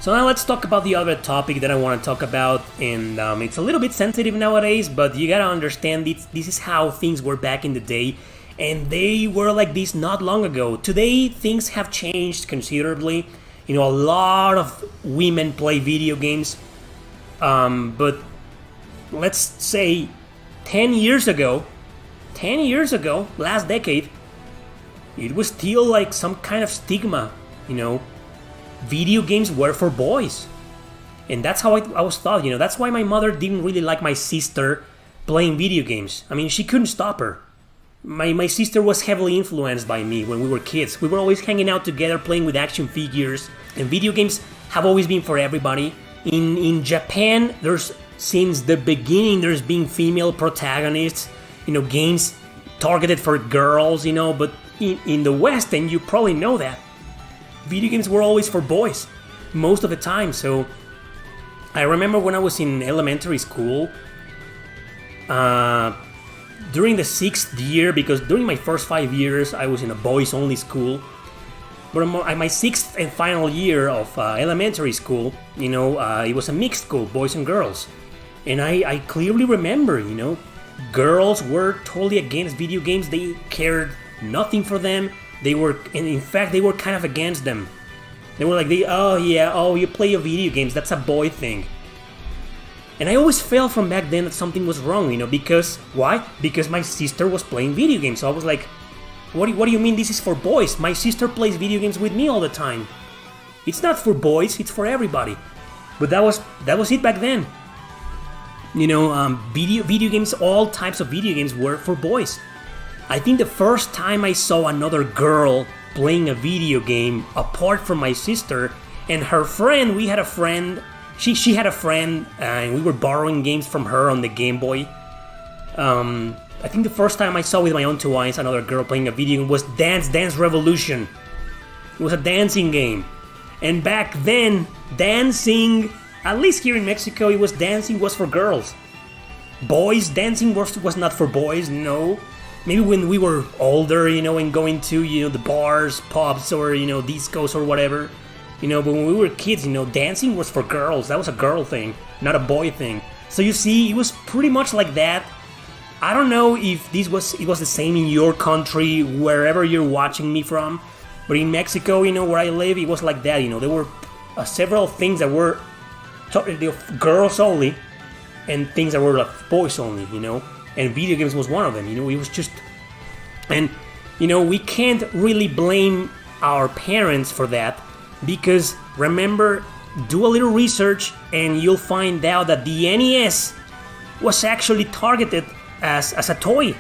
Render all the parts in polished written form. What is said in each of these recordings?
So now let's talk about the other topic that I want to talk about, and it's a little bit sensitive nowadays, but you gotta understand this is how things were back in the day, and they were like this not long ago. Today, things have changed considerably. A lot of women play video games, but let's say 10 years ago, last decade, it was still like some kind of stigma, Video games were for boys. And that's how I was taught, That's why my mother didn't really like my sister playing video games. I mean, she couldn't stop her. My sister was heavily influenced by me when we were kids. We were always hanging out together playing with action figures. And video games have always been for everybody. In Japan, since the beginning, there's been female protagonists. Games targeted for girls, but in the West, and you probably know that, video games were always for boys, most of the time. So I remember when I was in elementary school, during the 6th year, because during my first 5 years I was in a boys-only school, but my 6th and final year of elementary school, it was a mixed school, boys and girls. And I clearly remember, girls were totally against video games. They cared nothing for them. In fact, they were kind of against them. They were like, you play your video games, that's a boy thing. And I always felt from back then that something was wrong, because, why? Because my sister was playing video games. So I was like, what do you mean this is for boys? My sister plays video games with me all the time. It's not for boys, it's for everybody. But that was it back then. Video games, all types of video games were for boys. I think the first time I saw another girl playing a video game apart from my sister and her friend, we had a friend, she had a friend, and we were borrowing games from her on the Game Boy. I think the first time I saw with my own two eyes another girl playing a video game was Dance Revolution. It was a dancing game. And back then, dancing, at least here in Mexico, dancing was for girls. Boys, dancing was not for boys, no. Maybe when we were older, and going to, the bars, pubs, or, discos or whatever. But when we were kids, dancing was for girls. That was a girl thing, not a boy thing. So you see, it was pretty much like that. I don't know if it was the same in your country, wherever you're watching me from. But in Mexico, where I live, it was like that. There were several things that were girls only, and things that were like boys only, And video games was one of them, it was just... And, we can't really blame our parents for that, because, remember, do a little research and you'll find out that the NES was actually targeted as a toy,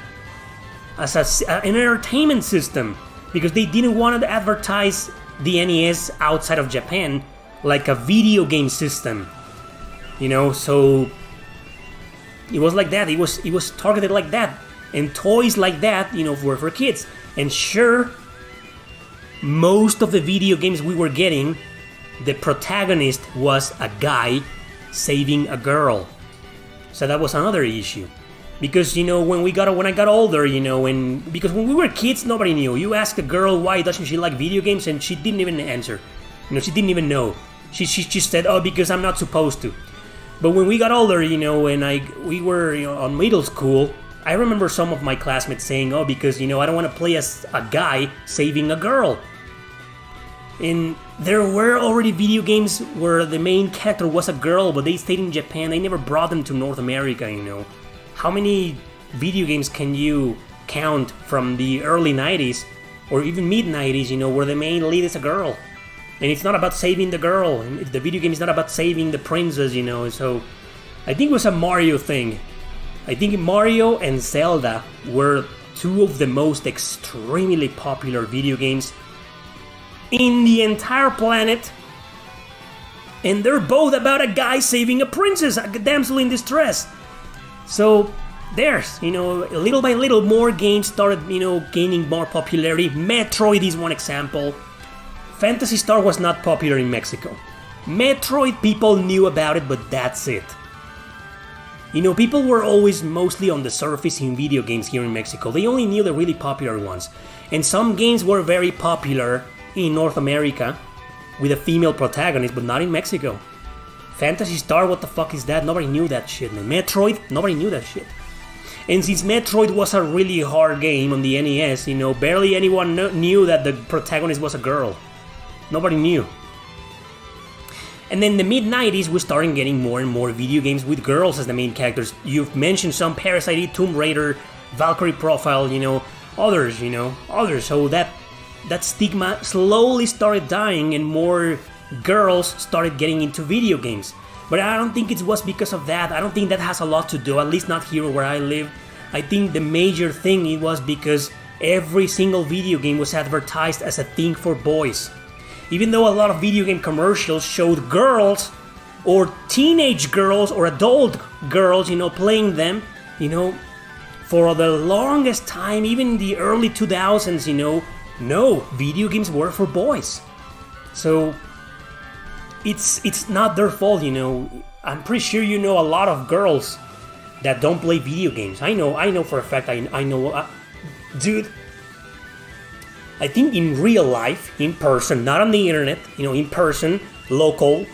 as an entertainment system, because they didn't want to advertise the NES outside of Japan like a video game system, so... It was like that. It was targeted like that, and toys like that, were for kids. And sure, most of the video games we were getting, the protagonist was a guy saving a girl. So that was another issue, because when I got older, and because when we were kids, nobody knew. You ask a girl why doesn't she like video games, and she didn't even answer. She didn't even know. She just said, "Oh, because I'm not supposed to." But when we got older, and we were on middle school, I remember some of my classmates saying, "Oh, because I don't want to play as a guy saving a girl." And there were already video games where the main character was a girl, but they stayed in Japan. They never brought them to North America. How many video games can you count from the early 90s or even mid 90s? Where the main lead is a girl? And it's not about saving the girl. The video game is not about saving the princess, So I think it was a Mario thing. I think Mario and Zelda were two of the most extremely popular video games in the entire planet. And they're both about a guy saving a princess, a damsel in distress. So there's, little by little more games started, gaining more popularity. Metroid is one example. Phantasy Star was not popular in Mexico. Metroid, people knew about it, but that's it. People were always mostly on the surface in video games here in Mexico. They only knew the really popular ones. And some games were very popular in North America, with a female protagonist, but not in Mexico. Phantasy Star, what the fuck is that? Nobody knew that shit, man. Metroid, nobody knew that shit. And since Metroid was a really hard game on the NES, barely anyone knew that the protagonist was a girl. Nobody knew. And then in the mid-90s, we started getting more and more video games with girls as the main characters. You've mentioned some Parasite, Tomb Raider, Valkyrie Profile, others. So that stigma slowly started dying and more girls started getting into video games. But I don't think it was because of that. I don't think that has a lot to do, at least not here where I live. I think the major thing it was because every single video game was advertised as a thing for boys. Even though a lot of video game commercials showed girls or teenage girls or adult girls, playing them, for the longest time, even in the early 2000s, no, video games were for boys. So it's not their fault, I'm pretty sure a lot of girls that don't play video games. I know for a fact, I know, dude, I think in real life, in person, not on the internet, in person, local,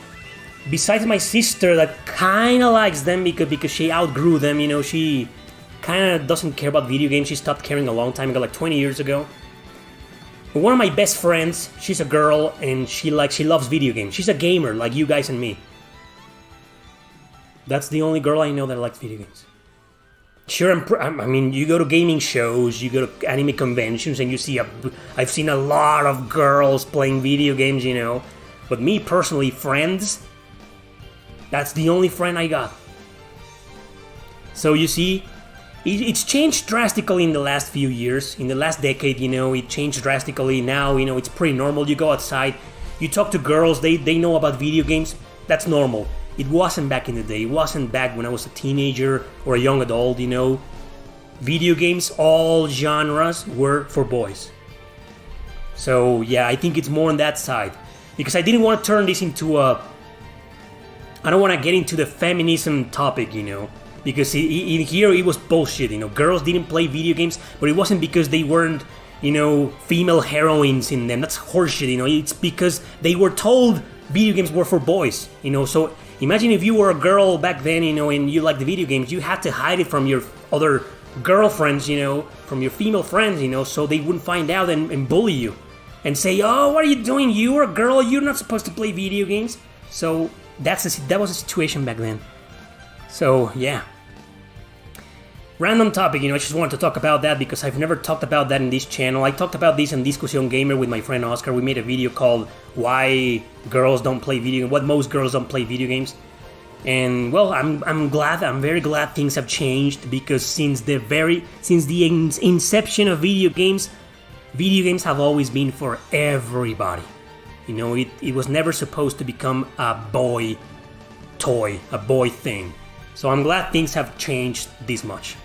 besides my sister that kind of likes them because she outgrew them, she kind of doesn't care about video games. She stopped caring a long time ago, like 20 years ago. But one of my best friends, she's a girl and she loves video games. She's a gamer like you guys and me. That's the only girl I know that likes video games. Sure, you go to gaming shows, you go to anime conventions, and I've seen a lot of girls playing video games, But me personally, friends, that's the only friend I got. So you see, it's changed drastically in the last few years. In the last decade, it changed drastically. Now, it's pretty normal. You go outside, you talk to girls, they know about video games. That's normal. It wasn't back in the day. It wasn't back when I was a teenager or a young adult, Video games, all genres were for boys. So, yeah, I think it's more on that side. Because I didn't want to turn this into I don't want to get into the feminism topic, Because here it was bullshit, Girls didn't play video games, but it wasn't because they weren't, female heroines in them. That's horseshit, It's because they were told video games were for boys, So imagine if you were a girl back then, and you liked the video games, you had to hide it from your other girlfriends, from your female friends, so they wouldn't find out and bully you. And say, oh, what are you doing? You're a girl, you're not supposed to play video games. So that was the situation back then. So, yeah. Random topic, I just wanted to talk about that because I've never talked about that in this channel. I talked about this in Discussion Gamer with my friend Oscar. We made a video called Why Girls Don't Play Video Games, What Most Girls Don't Play Video Games. And, well, I'm very glad things have changed because since the inception of video games have always been for everybody. It was never supposed to become a boy toy, a boy thing. So I'm glad things have changed this much.